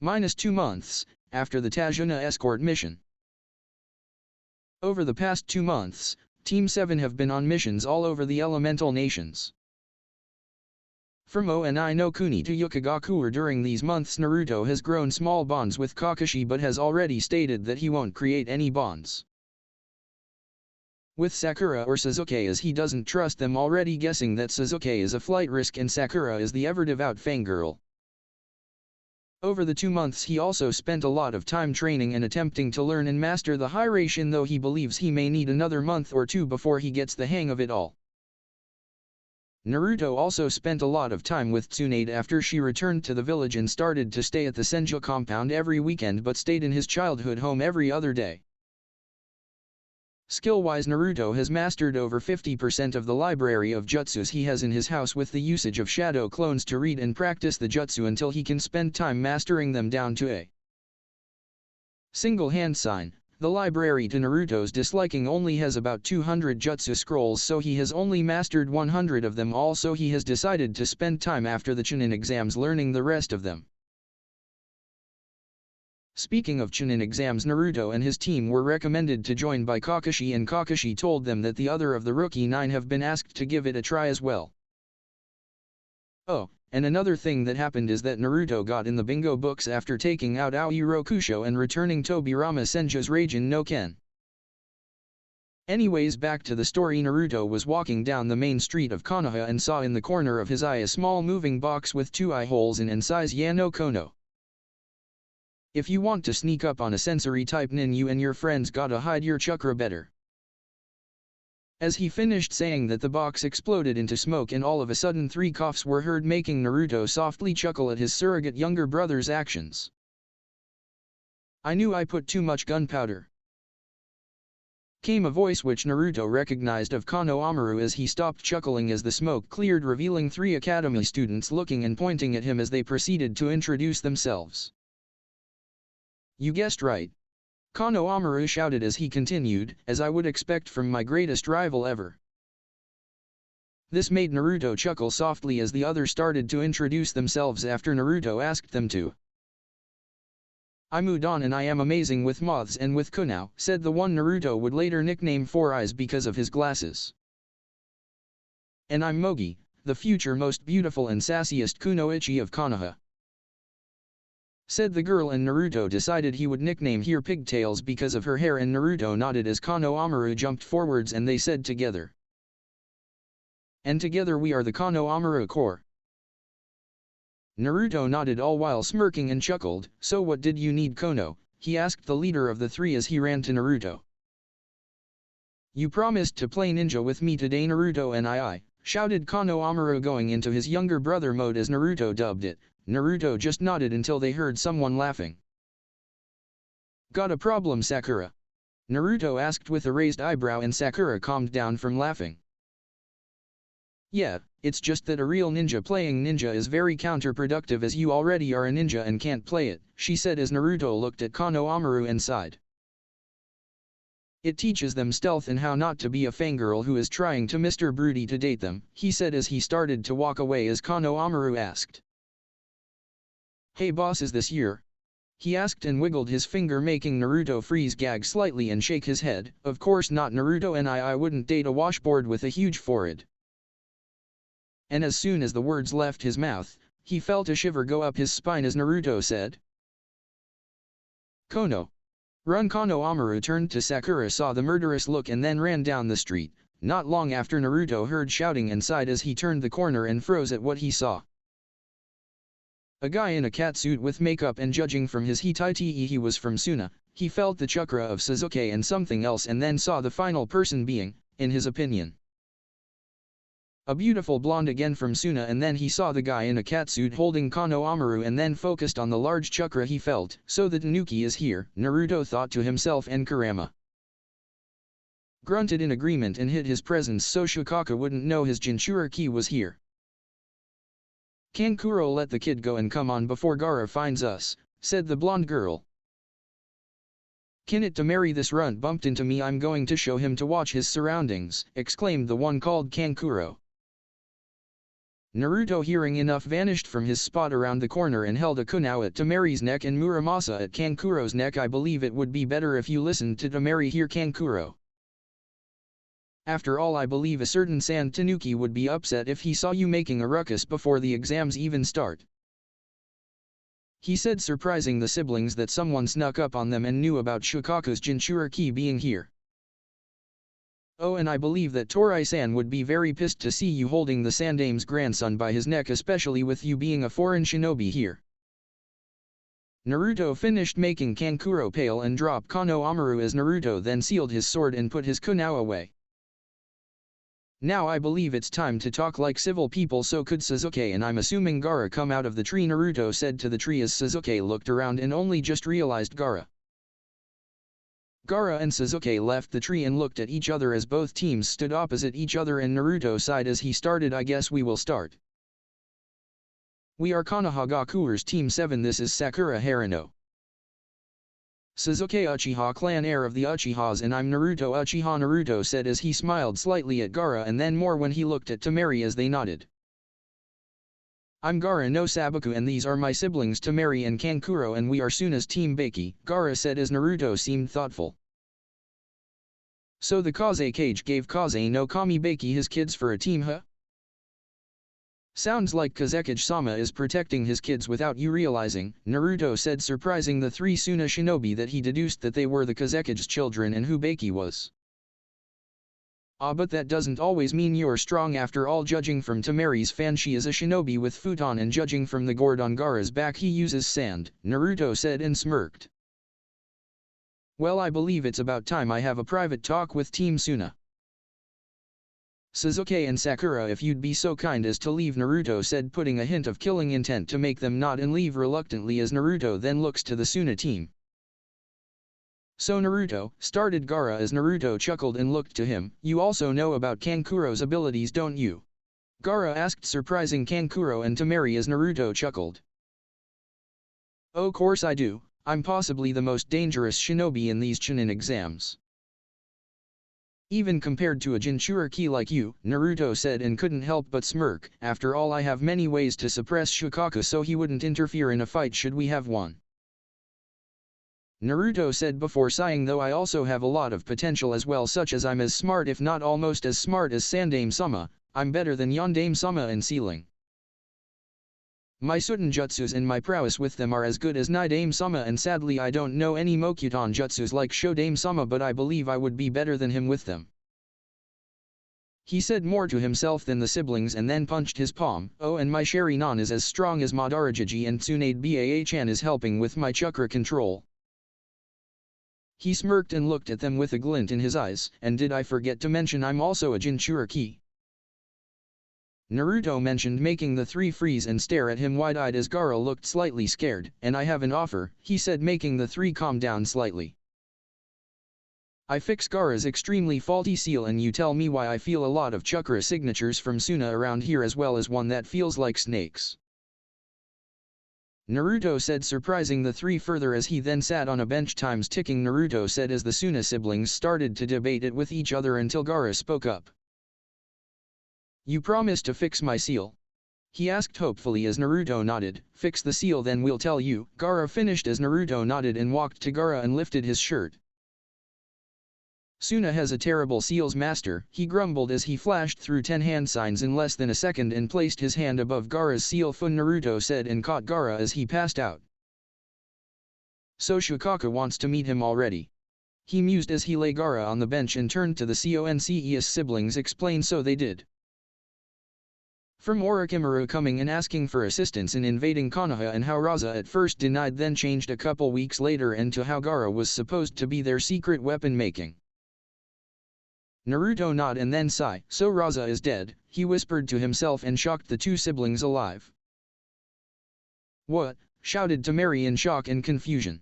-2 months, after the Tajuna escort mission. Over the past 2 months, Team 7 have been on missions all over the elemental nations. From Oni no Kuni to Yukigakure during these months Naruto has grown small bonds with Kakashi but has already stated that he won't create any bonds with Sakura or Sasuke as he doesn't trust them, already guessing that Sasuke is a flight risk and Sakura is the ever-devout fangirl. Over the 2 months he also spent a lot of time training and attempting to learn and master the Hiraishin, though he believes he may need another month or 2 before he gets the hang of it all. Naruto also spent a lot of time with Tsunade after she returned to the village and started to stay at the Senju compound every weekend but stayed in his childhood home every other day. Skill-wise Naruto has mastered over 50% of the library of jutsus he has in his house with the usage of shadow clones to read and practice the jutsu until he can spend time mastering them down to a single hand sign. The library to Naruto's disliking only has about 200 jutsu scrolls, so he has only mastered 100 of them all, so he has decided to spend time after the Chunin exams learning the rest of them. Speaking of Chunin exams, Naruto and his team were recommended to join by Kakashi, and Kakashi told them that the other of the Rookie 9 have been asked to give it a try as well. Oh, and another thing that happened is that Naruto got in the bingo books after taking out Aoi Rokusho and returning Tobirama Senju's Raijin no Ken. Anyways, back to the story. Naruto was walking down the main street of Konoha and saw in the corner of his eye a small moving box with 2 eye holes in and size Yano Kono. If you want to sneak up on a sensory type nin, you and your friends gotta hide your chakra better. As he finished saying that, the box exploded into smoke and all of a sudden 3 coughs were heard, making Naruto softly chuckle at his surrogate younger brother's actions. "I knew I put too much gunpowder," came a voice which Naruto recognized of Kano Amaru as he stopped chuckling as the smoke cleared, revealing 3 academy students looking and pointing at him as they proceeded to introduce themselves. "You guessed right," Kano Amaru shouted as he continued, "as I would expect from my greatest rival ever." This made Naruto chuckle softly as the others started to introduce themselves after Naruto asked them to. "I'm Udon and I am amazing with moths and with Kunao," said the one Naruto would later nickname Four Eyes because of his glasses. "And I'm Mogi, the future most beautiful and sassiest kunoichi of Konoha," said the girl, and Naruto decided he would nickname her Pigtails because of her hair, and Naruto nodded as Kano Amaru jumped forwards and they said together. "And together we are the Kano Amaru Corps." Naruto nodded all while smirking and chuckled. "So what did you need, Kono?" he asked the leader of the 3 as he ran to Naruto. "You promised to play ninja with me today, Naruto, and I," shouted Kano Amaru going into his younger brother mode as Naruto dubbed it. Naruto just nodded until they heard someone laughing. "Got a problem, Sakura?" Naruto asked with a raised eyebrow, and Sakura calmed down from laughing. "Yeah, it's just that a real ninja playing ninja is very counterproductive as you already are a ninja and can't play it," she said as Naruto looked at Kano Amaru and sighed. "It teaches them stealth and how not to be a fangirl who is trying to Mr. Broody to date them," he said as he started to walk away as Kano Amaru asked. "Hey boss, is this year?" he asked and wiggled his finger, making Naruto freeze, gag slightly and shake his head. "Of course not, Naruto, and I wouldn't date a washboard with a huge forehead." And as soon as the words left his mouth, he felt a shiver go up his spine as Naruto said, "Kono, run!" Kano Amaru turned to Sakura, saw the murderous look and then ran down the street. Not long after, Naruto heard shouting and sighed as he turned the corner and froze at what he saw. A guy in a catsuit with makeup, and judging from his Hittite he was from Suna. He felt the chakra of Sasuke and something else, and then saw the final person being, in his opinion, a beautiful blonde again from Suna, and then he saw the guy in a catsuit holding Kano Amaru and then focused on the large chakra he felt. "So the Tanuki is here," Naruto thought to himself, and Kurama grunted in agreement and hid his presence so Shikaka wouldn't know his Jinchuriki was here. "Kankuro, let the kid go and come on before Gaara finds us," said the blonde girl. "Can it to marry this runt bumped into me, I'm going to show him to watch his surroundings," exclaimed the one called Kankuro. Naruto, hearing enough, vanished from his spot around the corner and held a kunao at Tamari's neck and Muramasa at Kankuro's neck. I believe it would be better if you listened to Tamari here, Kankuro. After all, I believe a certain Sand Tanuki would be upset if he saw you making a ruckus before the exams even start. He said, surprising the siblings that someone snuck up on them and knew about Shukaku's Jinchuriki being here. Oh, and I believe that Torai-san would be very pissed to see you holding the Sandame's grandson by his neck, especially with you being a foreign shinobi here. Naruto finished making Kankuro pale and dropped Kano Amaru as Naruto then sealed his sword and put his kunao away. Now I believe it's time to talk like civil people. So could Sasuke and I'm assuming Gaara come out of the tree, Naruto said to the tree as Sasuke looked around and only just realized Gaara. Gaara and Sasuke left the tree and looked at each other as both teams stood opposite each other, and Naruto sighed as he started. I guess we will start. We are Konohagaku's Team 7. This is Sakura Harano. Sasuke Uchiha clan heir of the Uchihas, and I'm Naruto Uchiha, Naruto said as he smiled slightly at Gaara and then more when he looked at Tamari as they nodded. I'm Gaara no Sabaku and these are my siblings Tamari and Kankuro, and we are Suna's team Baki, Gaara said as Naruto seemed thoughtful. So the Kazekage gave Kaze no Kami Baki his kids for a team, huh? Sounds like Kazekage-sama is protecting his kids without you realizing, Naruto said, surprising the three Suna shinobi that he deduced that they were the Kazekage's children and who Baki was. Ah, but that doesn't always mean you're strong. After all, judging from Tamari's fan, she is a shinobi with futon, and judging from the gourd on Gaara's back, he uses sand, Naruto said and smirked. Well, I believe it's about time I have a private talk with Team Suna. Sasuke and Sakura, if you'd be so kind as to leave, Naruto said, putting a hint of killing intent to make them nod and leave reluctantly as Naruto then looks to the Suna team. So Naruto, started Gaara as Naruto chuckled and looked to him. You also know about Kankuro's abilities, don't you? Gaara asked, surprising Kankuro and Tamari as Naruto chuckled. Oh, course I do. I'm possibly the most dangerous shinobi in these Chunin exams. Even compared to a Jinchuriki like you, Naruto said and couldn't help but smirk. After all, I have many ways to suppress Shukaku so he wouldn't interfere in a fight should we have one. Naruto said before sighing, though I also have a lot of potential as well, such as I'm as smart if not almost as smart as Sandame-sama, I'm better than Yondaime-sama in sealing. My Suten jutsus and my prowess with them are as good as Nidaime-sama, and sadly I don't know any Mokuton jutsus like Shodaime-sama, but I believe I would be better than him with them. He said more to himself than the siblings and then punched his palm. Oh, and my Sharingan is as strong as Madarajiji, and Tsunade Baa-chan is helping with my chakra control. He smirked and looked at them with a glint in his eyes, and did I forget to mention I'm also a Jinchuriki? Naruto mentioned, making the three freeze and stare at him wide-eyed as Gaara looked slightly scared. And I have an offer, he said, making the three calm down slightly. I fix Gaara's extremely faulty seal and you tell me why. I feel a lot of chakra signatures from Suna around here as well as one that feels like snakes. Naruto said, surprising the three further as he then sat on a bench. Time's ticking, Naruto said as the Suna siblings started to debate it with each other until Gaara spoke up. You promise to fix my seal? He asked hopefully as Naruto nodded. Fix the seal then we'll tell you. Gaara finished as Naruto nodded and walked to Gaara and lifted his shirt. Suna has a terrible seals master, he grumbled as he flashed through 10 hand signs in less than a second and placed his hand above Gaara's seal. Fun, Naruto said and caught Gaara as he passed out. So Shukaku wants to meet him already. He mused as he lay Gaara on the bench and turned to the Conce's siblings. Explain. So they did. From Orochimaru coming and asking for assistance in invading Konoha, and how Raza at first denied then changed a couple weeks later, and to how Gaara was supposed to be their secret weapon making. Naruto nodded and then sighed. So Raza is dead, he whispered to himself and shocked the two siblings alive. What? Shouted Tamari in shock and confusion.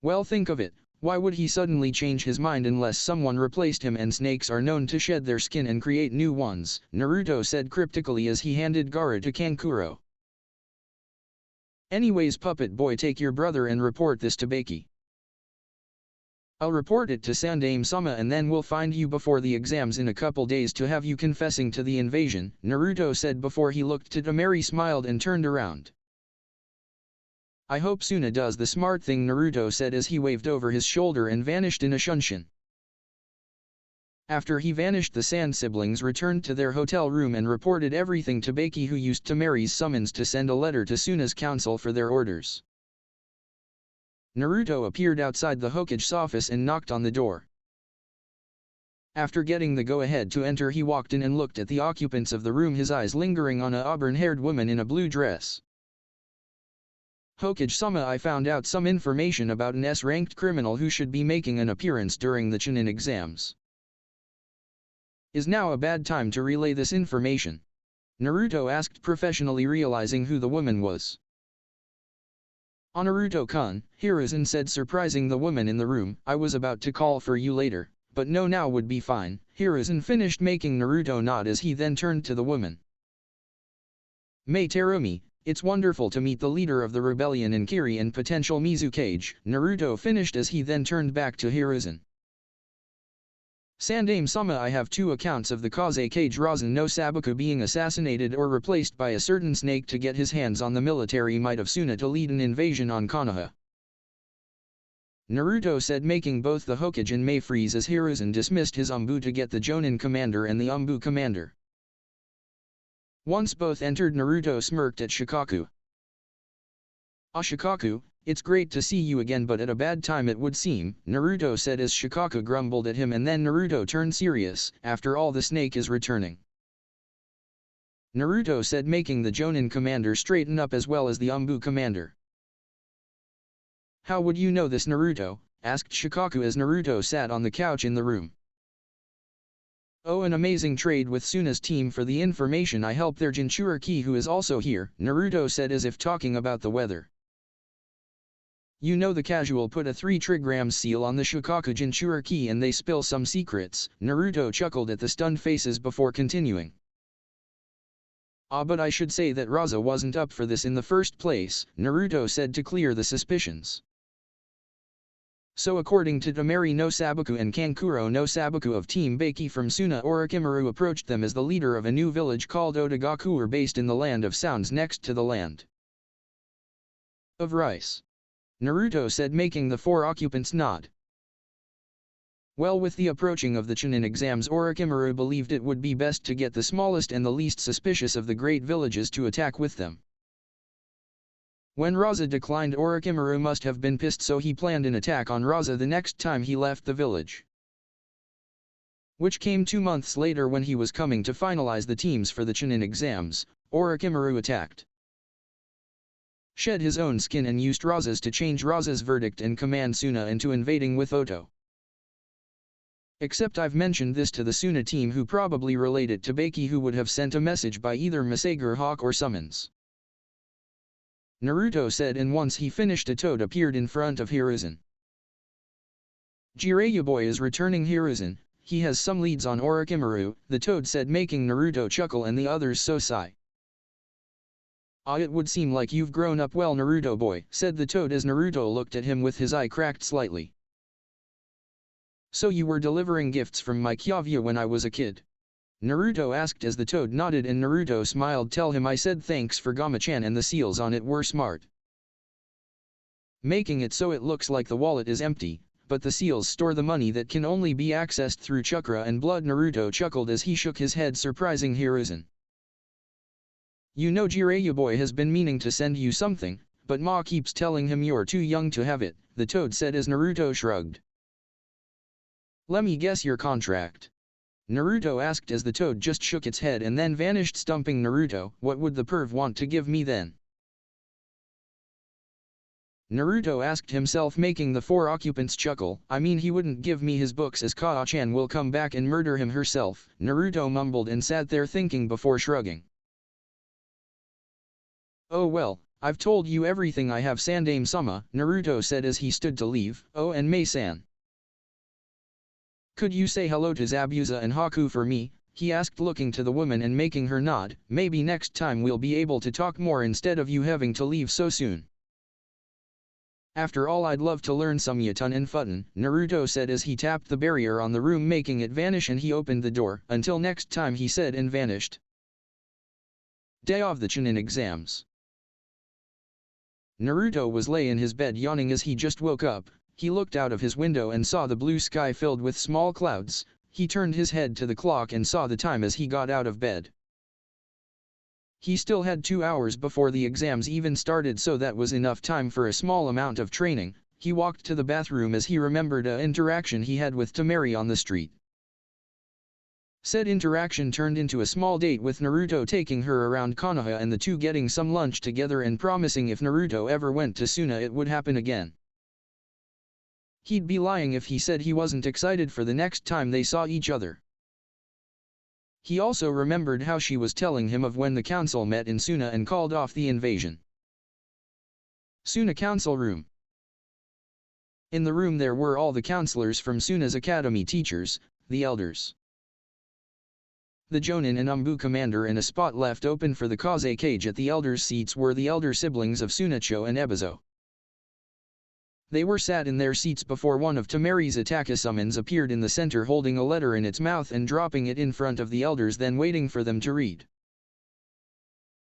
Well, think of it, why would he suddenly change his mind unless someone replaced him, and snakes are known to shed their skin and create new ones, Naruto said cryptically as he handed Gaara to Kankuro. Anyways, puppet boy, take your brother and report this to Baki. I'll report it to Sandaime-sama and then we'll find you before the exams in a couple days to have you confessing to the invasion, Naruto said before he looked to Temari, smiled and turned around. I hope Suna does the smart thing, Naruto said as he waved over his shoulder and vanished in a shunshin. After he vanished, the Sand siblings returned to their hotel room and reported everything to Baki, who used Temari's summons to send a letter to Suna's council for their orders. Naruto appeared outside the Hokage's office and knocked on the door. After getting the go-ahead to enter, he walked in and looked at the occupants of the room, his eyes lingering on a auburn-haired woman in a blue dress. Hokage-sama, I found out some information about an S-ranked criminal who should be making an appearance during the Chunin exams. Is now a bad time to relay this information? Naruto asked, professionally realizing who the woman was. Naruto-kun, Hiruzen said, surprising the woman in the room. I was about to call for you later, but no, now would be fine. Hiruzen finished, making Naruto nod as he then turned to the woman. Mei Terumi, it's wonderful to meet the leader of the rebellion in Kiri and potential Mizukage, Naruto finished as he then turned back to Hiruzen. Sandaime-sama, I have two accounts of the Kazekage Rasen no Sabaku being assassinated or replaced by a certain snake to get his hands on the military might of Suna to lead an invasion on Konoha. Naruto said, making both the Hokage and Mei freeze as Hiruzen dismissed his Umbu to get the Jonin commander and the Umbu commander. Once both entered, Naruto smirked at Shikaku. Shikaku, it's great to see you again, but at a bad time it would seem, Naruto said as Shikaku grumbled at him, and then Naruto turned serious. After all, the snake is returning. Naruto said, making the Jonin commander straighten up as well as the Umbu commander. How would you know this, Naruto? Asked Shikaku as Naruto sat on the couch in the room. Oh, an amazing trade with Suna's team. For the information, I help their Jinchuriki, who is also here, Naruto said as if talking about the weather. You know, the casual put a 3 trigrams seal on the Shikaku Jinchuriki and they spill some secrets. Naruto chuckled at the stunned faces before continuing. But I should say that Raza wasn't up for this in the first place, Naruto said to clear the suspicions. So according to Temari no Sabaku and Kankuro no Sabaku of Team Baki from Suna, Orochimaru approached them as the leader of a new village called Otagaku, based in the Land of Sounds next to the Land of Rice. Naruto said, making the 4 occupants nod. Well, with the approaching of the Chunin exams, Orochimaru believed it would be best to get the smallest and the least suspicious of the great villages to attack with them. When Raza declined, Orochimaru must have been pissed, so he planned an attack on Raza the next time he left the village, which came 2 months later when he was coming to finalize the teams for the Chunin exams. Orochimaru attacked, shed his own skin and used Raza's to change Raza's verdict and command Suna into invading with Oto. Except I've mentioned this to the Suna team, who probably relate it to Baki, who would have sent a message by either Masager Hawk or summons. Naruto said, and once he finished, a toad appeared in front of Hiruzen. Jiraiya boy is returning, Hiruzen. He has some leads on Orochimaru, the toad said, making Naruto chuckle and the others so sigh. It would seem like you've grown up well, Naruto boy, said the toad as Naruto looked at him with his eye cracked slightly. So you were delivering gifts from my Kyavya when I was a kid? Naruto asked as the toad nodded, and Naruto smiled. Tell him I said thanks for Gama-chan, and the seals on it were smart, making it so it looks like the wallet is empty, but the seals store the money that can only be accessed through chakra and blood. Naruto chuckled as he shook his head, surprising Hiruzen. You know, Jiraiya boy has been meaning to send you something, but Ma keeps telling him you're too young to have it, the toad said as Naruto shrugged. Let me guess, your contract? Naruto asked as the toad just shook its head and then vanished, stumping Naruto. What would the perv want to give me then? Naruto asked himself, making the 4 occupants chuckle. I mean, he wouldn't give me his books as Kaa-chan will come back and murder him herself, Naruto mumbled and sat there thinking before shrugging. Oh well, I've told you everything I have, Sandaime-sama, Naruto said as he stood to leave. Oh, and Mei-san, could you say hello to Zabuza and Haku for me? He asked, looking to the woman and making her nod. Maybe next time we'll be able to talk more instead of you having to leave so soon. After all, I'd love to learn some Yutun and Futun, Naruto said as he tapped the barrier on the room making it vanish, and he opened the door. Until next time, he said, and vanished. Day of the Chunin exams. Naruto was lay in his bed yawning as he just woke up. He looked out of his window and saw the blue sky filled with small clouds. He turned his head to the clock and saw the time as he got out of bed. He still had 2 hours before the exams even started, so that was enough time for a small amount of training. He walked to the bathroom as he remembered an interaction he had with Temari on the street. Said interaction turned into a small date, with Naruto taking her around Konoha and the two getting some lunch together and promising if Naruto ever went to Suna it would happen again. He'd be lying if he said he wasn't excited for the next time they saw each other. He also remembered how she was telling him of when the council met in Suna and called off the invasion. Suna Council Room. In the room there were all the counselors from Suna's academy, teachers, the elders, the Jonin and Umbu commander, and a spot left open for the Hokage. At the elders' seats were the elder siblings of Sunacho and Ebizo. They were sat in their seats before one of Temari's attack summons appeared in the center holding a letter in its mouth and dropping it in front of the elders, then waiting for them to read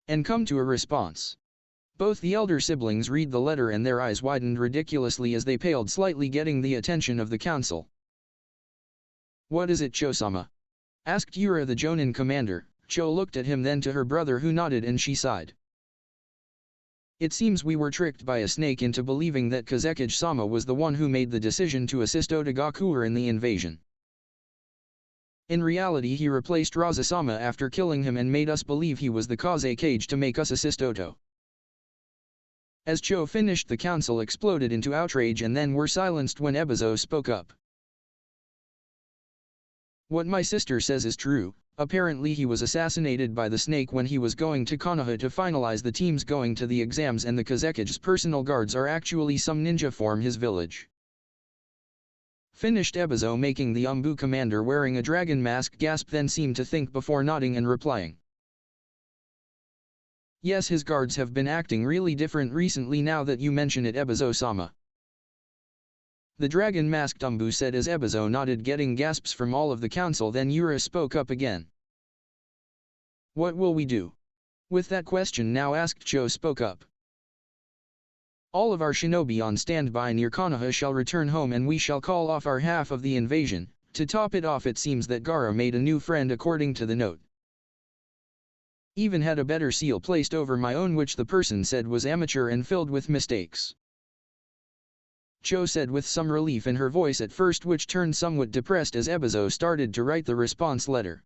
and come to a response. Both the elder siblings read the letter and their eyes widened ridiculously as they paled slightly, getting the attention of the council. "What is it, Cho-sama?" asked Yura, the Jonin commander. Cho looked at him, then to her brother, who nodded, and she sighed. "It seems we were tricked by a snake into believing that Kazekage-sama was the one who made the decision to assist Otogakure in the invasion. In reality he replaced Raza-sama after killing him and made us believe he was the Kazekage to make us assist Oto." As Cho finished, the council exploded into outrage and then were silenced when Ebizo spoke up. "What my sister says is true. Apparently he was assassinated by the snake when he was going to Konoha to finalize the teams going to the exams, and the Kazekage's personal guards are actually some ninja from his village." Finished Ebizo, making the Umbu commander wearing a dragon mask gasp, then seemed to think before nodding and replying. "Yes, his guards have been acting really different recently now that you mention it, Ebizo-sama." The dragon-masked Umbu said as Ebizo nodded, getting gasps from all of the council. Then Yura spoke up again. "What will we do with that question now?" asked Cho spoke up. "All of our shinobi on standby near Konoha shall return home and we shall call off our half of the invasion. To top it off, it seems that Gaara made a new friend according to the note. Even had a better seal placed over my own, which the person said was amateur and filled with mistakes," Cho said with some relief in her voice at first, which turned somewhat depressed as Ebizo started to write the response letter.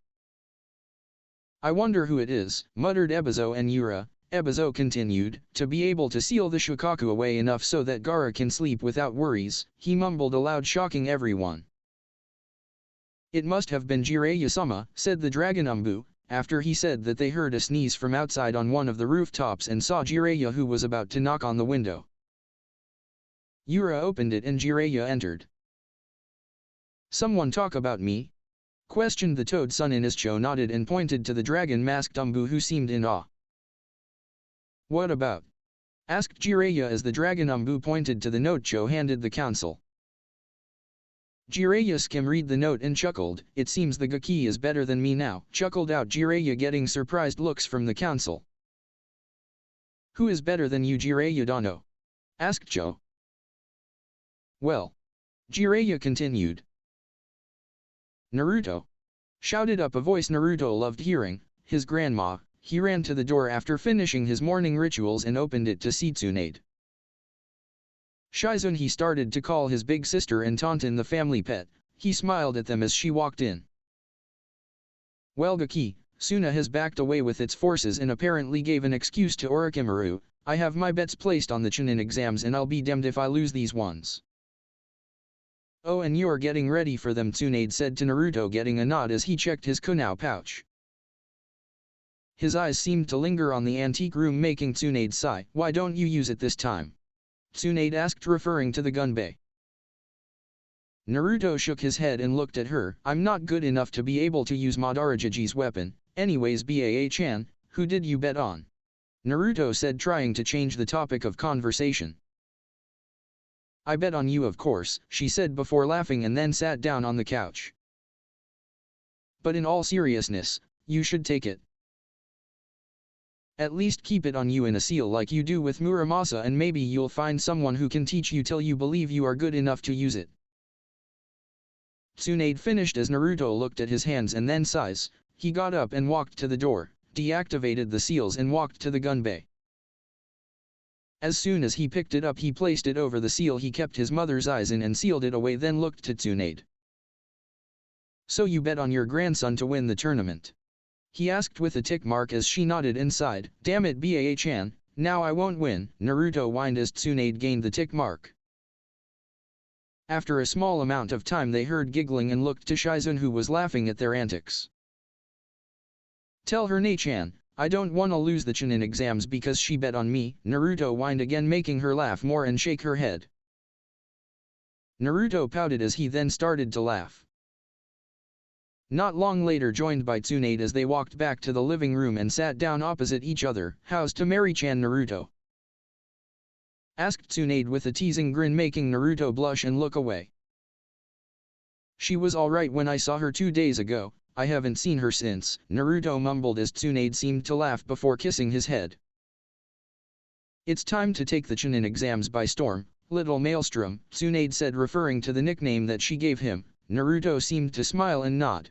"I wonder who it is," muttered Ebizo and Yura. Ebizo continued, "To be able to seal the shukaku away enough so that Gaara can sleep without worries," he mumbled aloud, shocking everyone. "It must have been Jiraiya-sama," said the Dragon Umbu, after he said that they heard a sneeze from outside on one of the rooftops and saw Jiraiya, who was about to knock on the window. Yura opened it and Jiraiya entered. "Someone talk about me?" questioned the Toad Son as Cho nodded and pointed to the dragon-masked Umbu, who seemed in awe. "What about?" asked Jiraiya as the dragon Umbu pointed to the note Cho handed the council. Jiraiya skim-read the note and chuckled. "It seems the Gaki is better than me now," chuckled out Jiraiya, getting surprised looks from the council. "Who is better than you, Jiraiya Dano?" asked Cho. "Well," Jiraiya continued, "Naruto," shouted up a voice Naruto loved hearing, his grandma. He ran to the door after finishing his morning rituals and opened it to see Tsunade. Shizune, he started to call his big sister and Taunton the family pet. He smiled at them as she walked in. "Well, Gaki, Suna has backed away with its forces and apparently gave an excuse to Orochimaru. I have my bets placed on the Chunin exams and I'll be damned if I lose these ones." "Oh, and you're getting ready for them," Tsunade said to Naruto, getting a nod as he checked his kunao pouch. His eyes seemed to linger on the antique room, making Tsunade sigh. "Why don't you use it this time?" Tsunade asked, referring to the gunbei. Naruto shook his head and looked at her. "I'm not good enough to be able to use Madaraji's weapon. Anyways, Baa-chan, who did you bet on?" Naruto said, trying to change the topic of conversation. I bet on you of course, she said before laughing and then sat down on the couch. But in all seriousness, you should take it. At least keep it on you in a seal like you do with Muramasa, and maybe you'll find someone who can teach you till you believe you are good enough to use it. Tsunade finished as Naruto looked at his hands and then sighs. He got up and walked to the door, deactivated the seals and walked to the gun bay. As soon as he picked it up he placed it over the seal he kept his mother's eyes in and sealed it away, then looked to Tsunade. So you bet on your grandson to win the tournament? He asked with a tick mark as she nodded and sighed. Damn it Baa-chan, now I won't win, Naruto whined as Tsunade gained the tick mark. After a small amount of time they heard giggling and looked to Shizune, who was laughing at their antics. Tell her Nei-chan, I don't wanna lose the Chunin exams because she bet on me, Naruto whined again, making her laugh more and shake her head. Naruto pouted as he then started to laugh. Not long later joined by Tsunade as they walked back to the living room and sat down opposite each other. How's Tamari-chan, Naruto asked Tsunade with a teasing grin, making Naruto blush and look away. She was alright when I saw her 2 days ago, I haven't seen her since, Naruto mumbled as Tsunade seemed to laugh before kissing his head. It's time to take the Chunin exams by storm, little Maelstrom, Tsunade said, referring to the nickname that she gave him. Naruto seemed to smile and nod.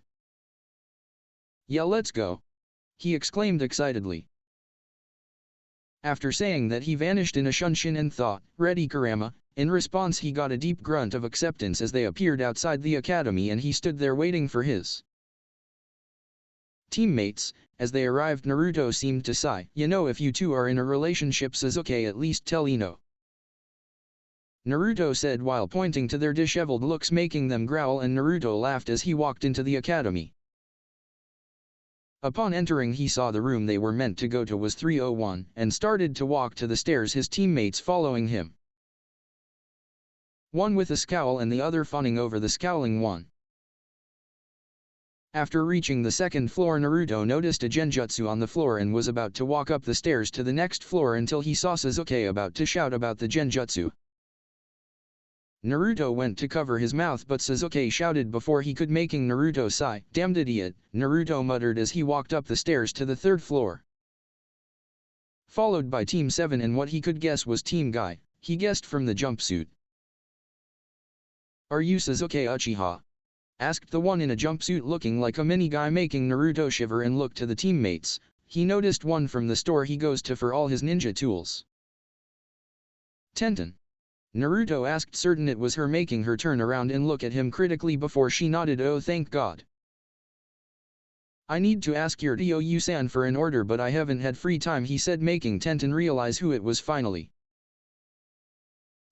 Yeah, let's go, he exclaimed excitedly. After saying that he vanished in a shunshin and thought, ready Kurama. In response he got a deep grunt of acceptance as they appeared outside the academy and he stood there waiting for his teammates. As they arrived Naruto seemed to sigh. You know, if you two are in a relationship Sasuke, at least tell Ino, Naruto said while pointing to their disheveled looks, making them growl, and Naruto laughed as he walked into the academy. Upon entering he saw the room they were meant to go to was 301, and started to walk to the stairs, his teammates following him. One with a scowl and the other fawning over the scowling one. After reaching the second floor Naruto noticed a genjutsu on the floor and was about to walk up the stairs to the next floor until he saw Sasuke about to shout about the genjutsu. Naruto went to cover his mouth but Sasuke shouted before he could, making Naruto sigh. Damned idiot, Naruto muttered as he walked up the stairs to the third floor. Followed by Team 7 and what he could guess was Team Guy, he guessed from the jumpsuit. Are you Sasuke Uchiha? Asked the one in a jumpsuit looking like a mini guy, making Naruto shiver and look to the teammates. He noticed one from the store he goes to for all his ninja tools. Tenten? Naruto asked, certain it was her, making her turn around and look at him critically before she nodded. Oh thank God. I need to ask your Ryo-san for an order but I haven't had free time, he said, making Tenten realize who it was finally.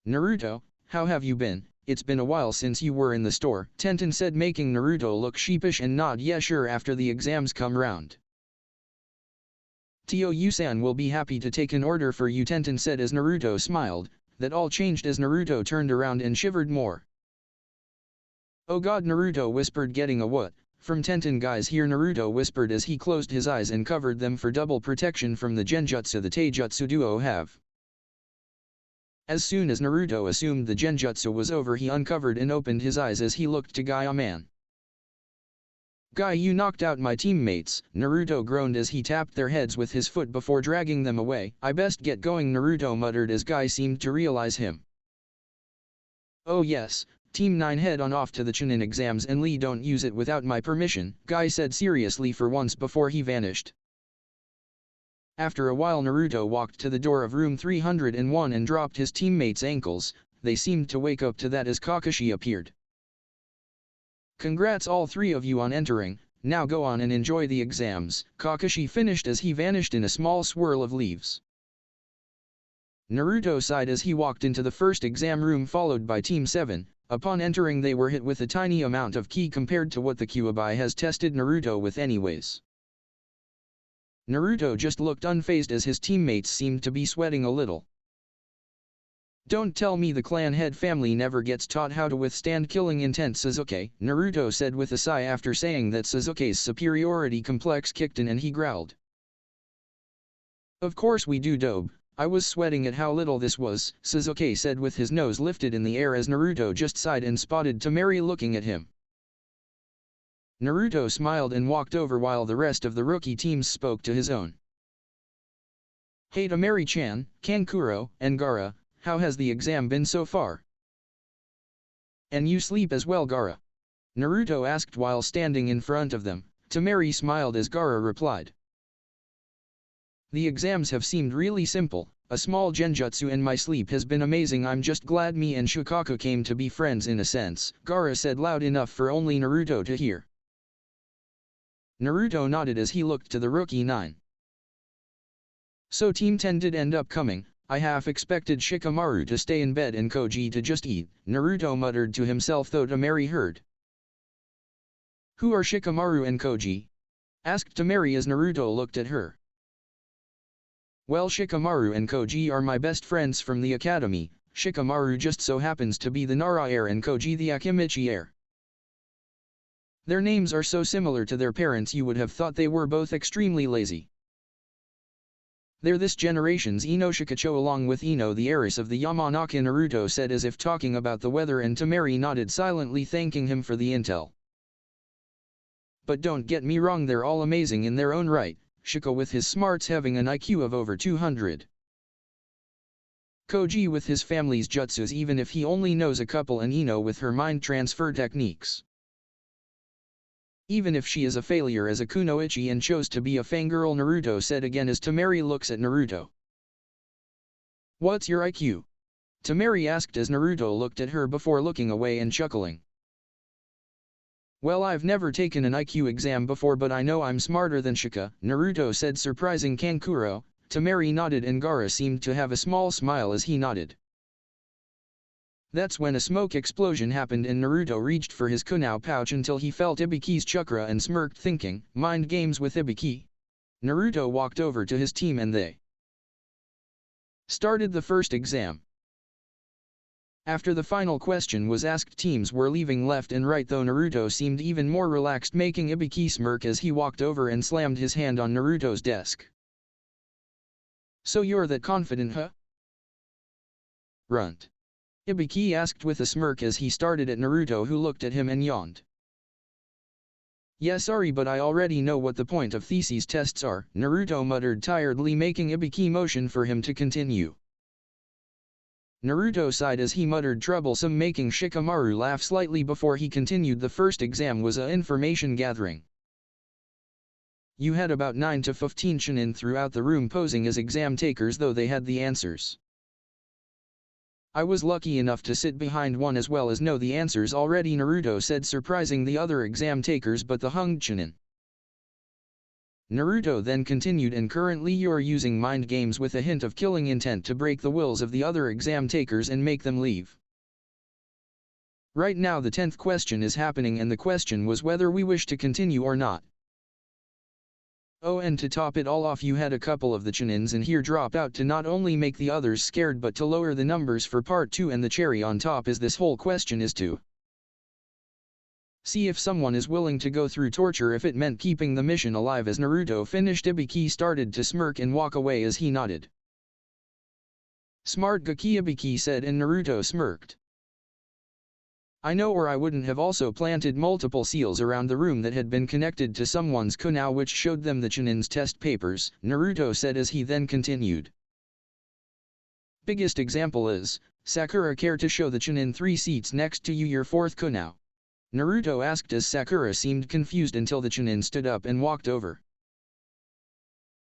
Naruto, how have you been? It's been a while since you were in the store, Tenten said, making Naruto look sheepish and nod. Yeah sure, after the exams come round. Ryo-san will be happy to take an order for you, Tenten said as Naruto smiled. That all changed as Naruto turned around and shivered more. Oh God, Naruto whispered, getting a what from Tenten. Guys here, Naruto whispered as he closed his eyes and covered them for double protection from the genjutsu the taijutsu duo have. As soon as Naruto assumed the genjutsu was over he uncovered and opened his eyes as he looked to Guy. Man. Guy, you knocked out my teammates, Naruto groaned as he tapped their heads with his foot before dragging them away. I best get going, Naruto muttered as Guy seemed to realize him. Oh yes, Team 9 head on off to the Chunin exams and Lee don't use it without my permission, Guy said seriously for once before he vanished. After a while Naruto walked to the door of room 301 and dropped his teammates' ankles. They seemed to wake up to that as Kakashi appeared. Congrats all three of you on entering, now go on and enjoy the exams, Kakashi finished as he vanished in a small swirl of leaves. Naruto sighed as he walked into the first exam room followed by Team 7, upon entering they were hit with a tiny amount of ki compared to what the Kyuubi has tested Naruto with anyways. Naruto just looked unfazed as his teammates seemed to be sweating a little. Don't tell me the clan head family never gets taught how to withstand killing intent, Sasuke, Naruto said with a sigh after saying that Sasuke's superiority complex kicked in and he growled. Of course we do, Dobe, I was sweating at how little this was, Sasuke said with his nose lifted in the air as Naruto just sighed and spotted Temari looking at him. Naruto smiled and walked over while the rest of the rookie teams spoke to his own. Hey Temari-chan, Kankuro, and Gaara, how has the exam been so far? And you sleep as well, Gaara? Naruto asked while standing in front of them. Temari smiled as Gaara replied. The exams have seemed really simple, a small genjutsu and my sleep has been amazing. I'm just glad me and Shukaku came to be friends in a sense, Gaara said loud enough for only Naruto to hear. Naruto nodded as he looked to the rookie 9. So Team 10 did end up coming. I half expected Shikamaru to stay in bed and Koji to just eat, Naruto muttered to himself though Temari heard. Who are Shikamaru and Koji? Asked Temari as Naruto looked at her. Well, Shikamaru and Koji are my best friends from the academy. Shikamaru just so happens to be the Nara heir and Koji the Akimichi heir. Their names are so similar to their parents you would have thought they were both extremely lazy. They're this generation's Ino Shikacho along with Ino the heiress of the Yamanaka, Naruto said as if talking about the weather, and Temari nodded silently thanking him for the intel. But don't get me wrong, they're all amazing in their own right, Shika with his smarts having an IQ of over 200. Koji with his family's jutsus even if he only knows a couple, and Ino with her mind transfer techniques. Even if she is a failure as a kunoichi and chose to be a fangirl, Naruto said again as Temari looks at Naruto. What's your IQ? Temari asked as Naruto looked at her before looking away and chuckling. Well, I've never taken an IQ exam before but I know I'm smarter than Shika, Naruto said surprising Kankuro. Temari nodded and Gaara seemed to have a small smile as he nodded. That's when a smoke explosion happened and Naruto reached for his kunao pouch until he felt Ibuki's chakra and smirked thinking, mind games with Ibuki. Naruto walked over to his team and they started the first exam. After the final question was asked, teams were leaving left and right though Naruto seemed even more relaxed, making Ibuki smirk as he walked over and slammed his hand on Naruto's desk. So you're that confident, huh? Runt. Ibuki asked with a smirk as he started at Naruto, who looked at him and yawned. Yeah, sorry, but I already know what the point of thesis tests are, Naruto muttered tiredly, making Ibuki motion for him to continue. Naruto sighed as he muttered troublesome, making Shikamaru laugh slightly before he continued. The first exam was a information gathering. You had about 9 to 15 shinin throughout the room posing as exam takers though they had the answers. I was lucky enough to sit behind one as well as know the answers already, Naruto said, surprising the other exam takers but the hung shinin. Naruto then continued, and currently you're using mind games with a hint of killing intent to break the wills of the other exam takers and make them leave. Right now the 10th question is happening and the question was whether we wish to continue or not. Oh, and to top it all off, you had a couple of the chinins in here drop out to not only make the others scared but to lower the numbers for part 2, and the cherry on top is this whole question is to see if someone is willing to go through torture if it meant keeping the mission alive. As Naruto finished, Ibuki started to smirk and walk away as he nodded. Smart Gaki, Ibuki said, and Naruto smirked. I know, or I wouldn't have also planted multiple seals around the room that had been connected to someone's kunao which showed them the chinin's test papers, Naruto said as he then continued. Biggest example is, Sakura, care to show the chinin 3 seats next to you your 4th kunao? Naruto asked as Sakura seemed confused until the chinin stood up and walked over.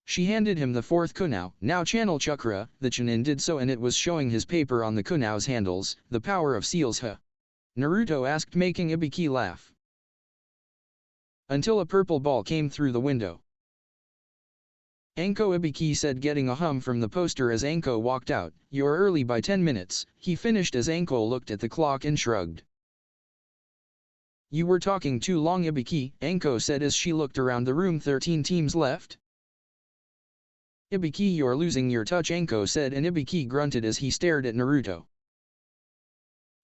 She handed him the 4th kunao. Now channel chakra. The chinin did so and it was showing his paper on the kunao's handles. The power of seals, huh? Naruto asked, making Ibuki laugh. Until a purple ball came through the window. Anko, Ibuki said, getting a hum from the poster as Anko walked out. You're early by 10 minutes, he finished as Anko looked at the clock and shrugged. You were talking too long, Ibuki, Anko said as she looked around the room. 13 teams left? Ibuki, you're losing your touch, Anko said, and Ibuki grunted as he stared at Naruto.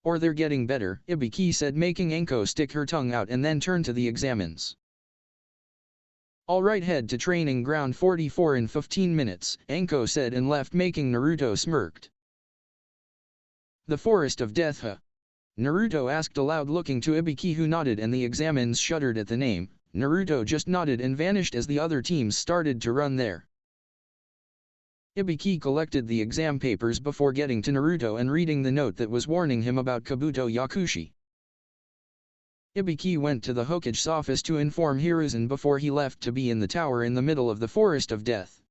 Or they're getting better, Ibuki said, making Anko stick her tongue out and then turn to the examines. Alright, head to training ground 44 in 15 minutes, Anko said and left, making Naruto smirked. The Forest of Death, huh? Naruto asked aloud, looking to Ibiki, who nodded, and the examines shuddered at the name. Naruto just nodded and vanished as the other teams started to run there. Ibiki collected the exam papers before getting to Naruto and reading the note that was warning him about Kabuto Yakushi. Ibiki went to the Hokage's office to inform Hiruzen before he left to be in the tower in the middle of the Forest of Death.